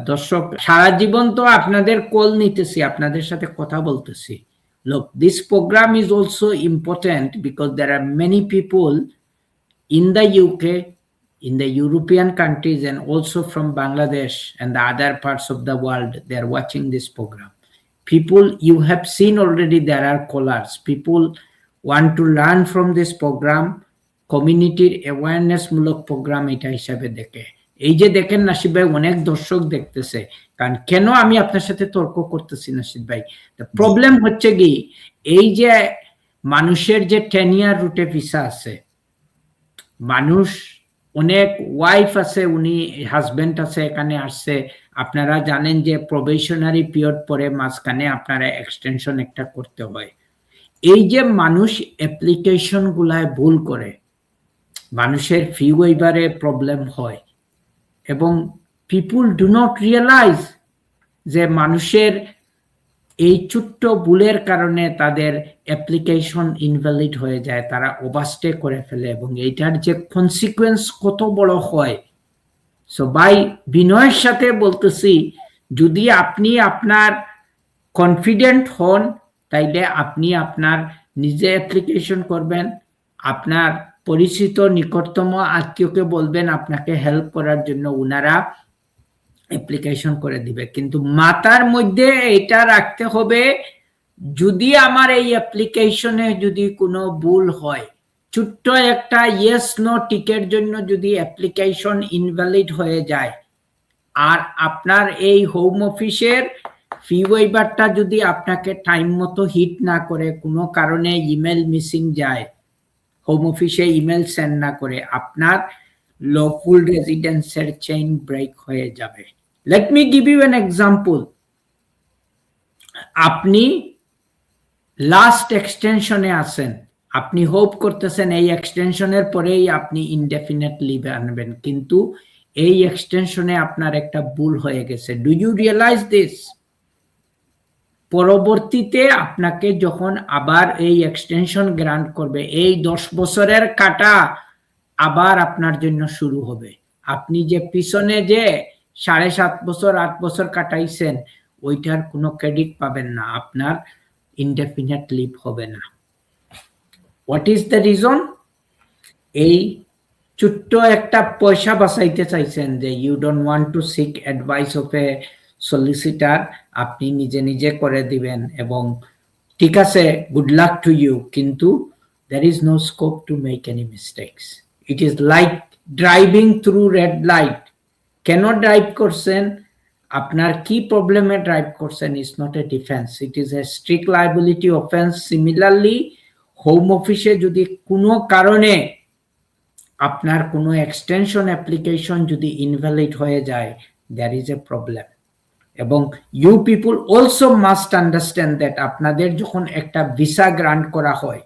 দর্শক, সারা জীবন তো আপনাদের কল নিতেছি, আপনাদের সাথে কথা বলতেছি। Look, this program is also important because there are many people in the UK, in the European countries, and also from Bangladesh and the other parts of the world. They are watching this program. People, you have seen already, there are callers. People want to learn from this program. Community awareness মূলক program এটা হিসাবে দেখে। এই যে দেখেন নাসিব ভাই, অনেক দর্শক দেখতেছে। কারণ কেন আমি আপনার সাথে তর্ক করতেছি নাসিব ভাই, প্রবলেম হচ্ছে কি, এই যে মানুষের যে 10 year রুটে ভিসা আছে, মানুষ অনেক ওয়াইফ আছে, উনি হাজবেন্ড আছে, এখানে আসছে। আপনারা জানেন যে প্রবেশনারি পিরিয়ড পরে মাঝখানে আপনারা এক্সটেনশন একটা করতে হয়। এই যে মানুষ অ্যাপ্লিকেশন গুলায় ভুল করে, মানুষের ফি ওয়েভারে প্রবলেম হয়, এবং পিপুল ডু নট রিয়েলাইজ যে মানুষের এই ছোট্ট ভুলের কারণে তাদের অ্যাপ্লিকেশন ইনভ্যালিড হয়ে যায়, তারা ওভারস্টে করে ফেলে, এবং এইটার যে কনসিকুয়েন্স কত বড় হয়। সো ভাই, বিনয়ের সাথে বলতেছি, যদি আপনি আপনার কনফিডেন্ট হন, তাইলে আপনি আপনার নিজে অ্যাপ্লিকেশন করবেন, আপনার পরিচিত নিকটতম আত্মীয়কে বলবেন আপনাকে হেল্প করার জন্য, উনারা অ্যাপ্লিকেশন করে দিবে। কিন্তু মাথার মধ্যে এটা রাখতে হবে, যদি আমার এই অ্যাপ্লিকেশনে যদি কোনো ভুল হয়, ছোট্ট একটা ইয়েস নো টিকের জন্য যদি অ্যাপ্লিকেশন ইনভ্যালিড হয়ে যায়, আর আপনার এই হোম অফিসের ফি ওয়েভারটা যদি আপনাকে টাইম মতো হিট না করে, কোনো কারণে ইমেল মিসিং যায়, হোম অফিসে ইমেল সেন্ড না করে, আপনার লফুল রেসিডেন্সের চেইন ব্রেক হয়ে যাবে। Let me give you an example. আপনি লাস্ট এক্সটেনশনে আছেন, আপনি হোপ করতেছেন এই এক্সটেনশনের পরেই আপনি ইনডেফিনিট লিভ আনবেন, কিন্তু এই এক্সটেনশনে আপনার একটা ভুল হয়ে গেছে। Do you realise this? পরবর্তীতে আপনাকে যখন আবার এই এক্সটেনশন গ্রান্ট করবে, এই 10 বছরের কাটা আবার আপনার জন্য শুরু হবে। আপনি যে পিছনে যে 7.5 বছর 8 বছর কাটাইছেন, ওইটার কোনো ক্রেডিট পাবেন না, আপনার ইনডেফিনিট লিভ হবে না। What is the reason? এই ছোট্ট একটা পয়সা বাঁচাইতে চাইছেন, যে you don't want to seek advice of a solicitor, আপনি নিজে নিজে করে দিবেন, এবং ঠিক আছে, গুড লাক টু ইউ, কিন্তু there is no scope to make any mistakes. It is like driving through red light. কেন ড্রাইভ করছেন, আপনার কি প্রবলেমে ড্রাইভ করছেন, is not a defense, it is a strict liability offense. Similarly, home অফিসে যদি কোনো কারণে আপনার কোনো এক্সটেনশন অ্যাপ্লিকেশন যদি ইনভ্যালিড হয়ে যায়, there is a problem. এবং you people also must understand that আপনাদের যখন একটা ভিসা গ্রান্ট করা হয়,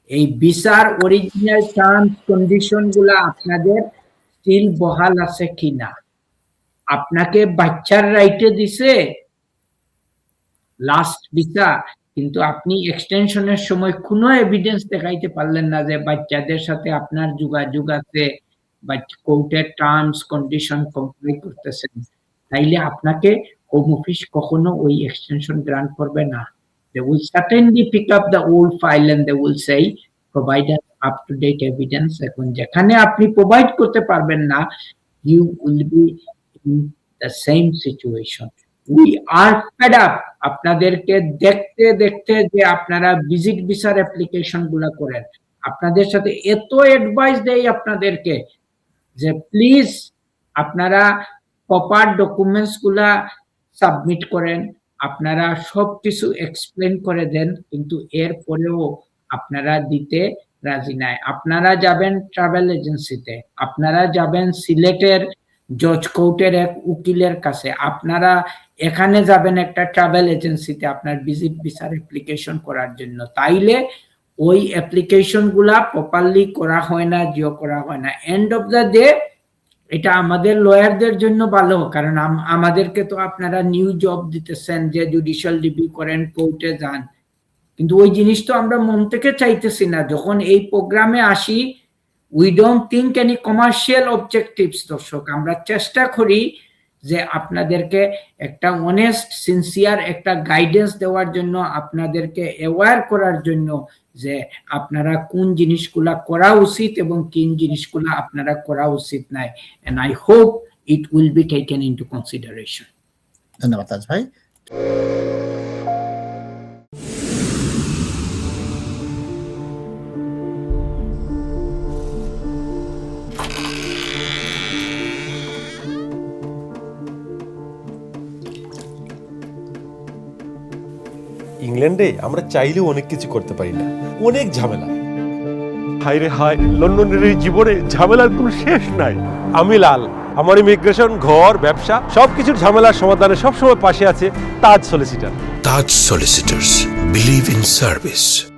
এই ভিসার অরিজিনাল টার্মস কন্ডিশন গুলা আপনাদের স্টিল বহাল আছে কিনা। আপনাকে বাচ্চার রাইটে দিছে লাস্ট ভিসা, কিন্তু আপনি এক্সটেনশনের সময় কোনো এভিডেন্স দেখাইতে পারলেন না যে বাচ্চাদের সাথে আপনার যোগাযোগ আছে, বা কোর্টের টার্মস কন্ডিশন কমপ্লাই করতেছেন, তাইলে আপনাকে হোম অফিস কখনো ওই এক্সটেনশন গ্রান্ট করবে না। They will certainly pick up the old file and they will say provide us up to date evidence. এখন যেখানে আপনি প্রোভাইড করতে পারবেন না, you will be in the same situation. We are fed up আপনাদেরকে দেখতে দেখতে যে আপনারা ভিজিট ভিসার অ্যাপ্লিকেশন গুলা করেন, আপনাদের সাথে এত অ্যাডভাইস দেই আপনাদেরকে যে প্লিজ আপনারা প্রপার ডকুমেন্টস গুলা সাবমিট করেন, আপনারা সবকিছু এক্সপ্লেন করে দেন, কিন্তু এরপরেও আপনারা দিতে রাজি নাই। আপনারা যাবেন ট্রাভেল এজেন্সিতে, আপনারা যাবেন সিলেটের জজ কোর্টের এক উকিলের কাছে, আপনারা এখানে যাবেন একটা ট্রাভেল এজেন্সিতে আপনার ভিজিট ভিসার অ্যাপ্লিকেশন করার জন্য, তাইলে ওই অ্যাপ্লিকেশন গুলা প্রপারলি করা হয় না, জিও করা হয় না। এন্ড অফ দ্য ডে এটা আমাদের লয়ারদের জন্য ভালো, কারণ আমাদেরকে তো আপনারা নিউ জব দিতেছেন যে জুডিশিয়াল রিভিউ করেন, কোর্টে যান, কিন্তু ওই জিনিস তো আমরা মন থেকে চাইতেছি না। যখন এই প্রোগ্রামে আসি, we don't think any commercial objectives. দর্শক, আমরা চেষ্টা করি যে আপনাদেরকে একটা অনেস্ট সিনসিয়ার একটা গাইডেন্স দেওয়ার জন্য, আপনাদেরকে অ্যাওয়্যার করার জন্য যে আপনারা কোন জিনিসগুলা করা উচিত এবং কোন জিনিসগুলা আপনারা করা উচিত নাই, and I hope it will be taken into consideration. ধন্যবাদ তাজ ভাই। ইংল্যান্ডে আমরা চাইলেও অনেক কিছু করতে পারি না, অনেক ঝামেলা। হায় রে হায়, লন্ডনের এই জীবনে ঝামেলার কোনো শেষ নাই। আমি লাল, আমার ইমিগ্রেশন, ঘর, ব্যবসা সবকিছুর ঝামেলার সমাধানে সবসময় পাশে আছে তাজ solicitor. Taj Solicitors. Believe in service.